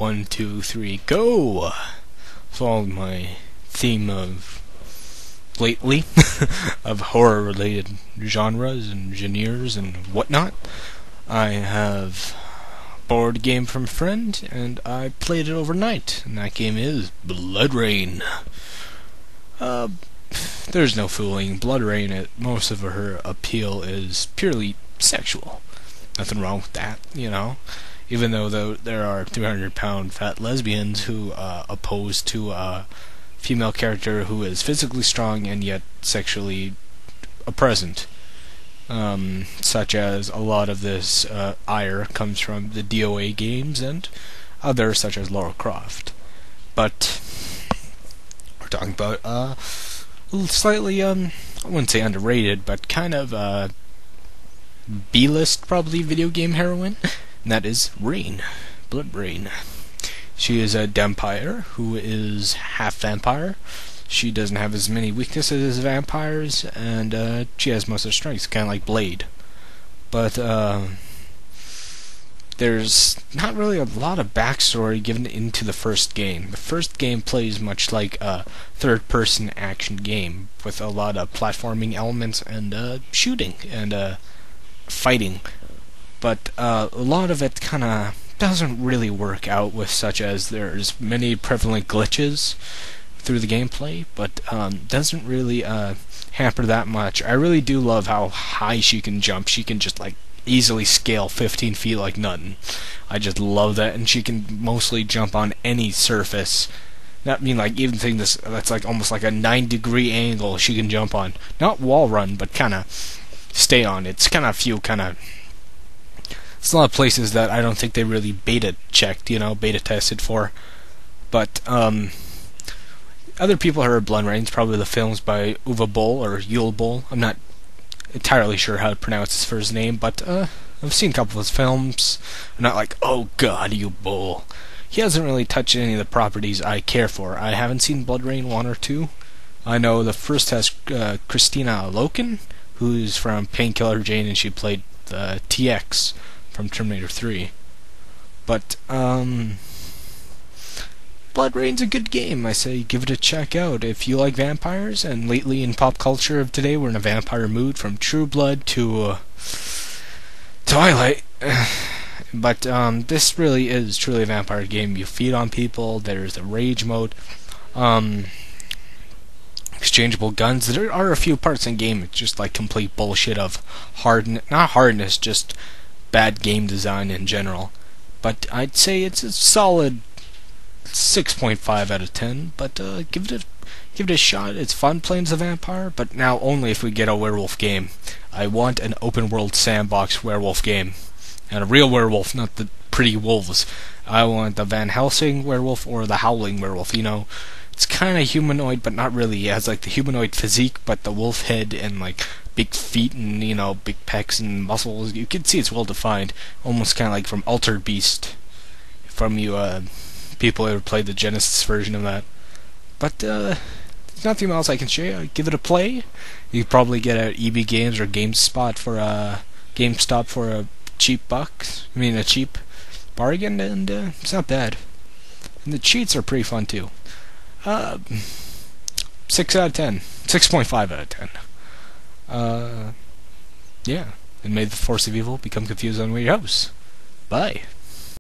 1, 2, 3, go! Follow my theme of lately of horror-related genres and genres and whatnot. I have a board game from a friend, and I played it overnight, and that game is BloodRayne. There's no fooling. BloodRayne, most of her appeal is purely sexual. Nothing wrong with that, you know. Even though there are 300-pound fat lesbians who oppose to a female character who is physically strong and yet sexually present. Such as a lot of this ire comes from the DOA games and others such as Lara Croft. But we're talking about slightly, I wouldn't say underrated, but kind of B-list probably video game heroine, and that is Rain, BloodRayne. She is a vampire who is half vampire. She doesn't have as many weaknesses as vampires, and she has most of her strengths, kind of like Blade. But there's not really a lot of backstory given into the first game. The first game plays much like a third-person action game, with a lot of platforming elements and shooting and fighting. But a lot of it kind of doesn't really work out, with such as there's many prevalent glitches through the gameplay, but doesn't really hamper that much. I really do love how high she can jump. She can just like easily scale 15 feet like nothing. I just love that, and she can mostly jump on any surface. Not mean like even thing that's like almost like a 9-degree angle she can jump on. Not wall run, but kind of stay on. It's kind of it's a lot of places that I don't think they really beta checked, beta tested for. But other people heard BloodRayne, probably the films by Uwe Boll or Yul Boll. I'm not entirely sure how to pronounce his first name, but I've seen a couple of his films. I'm not like, oh god, you Boll. He hasn't really touched any of the properties I care for. I haven't seen BloodRayne 1 or 2. I know the first has Christina Loken, who's from Painkiller Jane, and she played TX from Terminator 3. But BloodRayne's a good game. I say give it a check out if you like vampires, and lately in pop culture of today we're in a vampire mood, from True Blood to Twilight. But this really is truly a vampire game. You feed on people. There's the rage mode, exchangeable guns. There are a few parts in the game it's just like complete bullshit of not hardness, just bad game design in general. But I'd say it's a solid 6.5 out of 10. But give it a shot. It's fun playing as a vampire, but now only if we get a werewolf game. I want an open world sandbox werewolf game, and a real werewolf, not the pretty wolves. I want the Van Helsing werewolf or the Howling werewolf. It's kind of humanoid, but not really. It has like the humanoid physique, but the wolf head and like big feet and big pecs and muscles. You can see it's well defined, almost kind of like from Altered Beast. From you people who ever played the Genesis version of that. But there's nothing else I can show you. Give it a play. You can probably get at EB Games or GameStop for a cheap a cheap bargain, and it's not bad. And the cheats are pretty fun too. 6 out of 10. 6.5 out of 10. Yeah. And may the force of evil become confused on your house. Bye.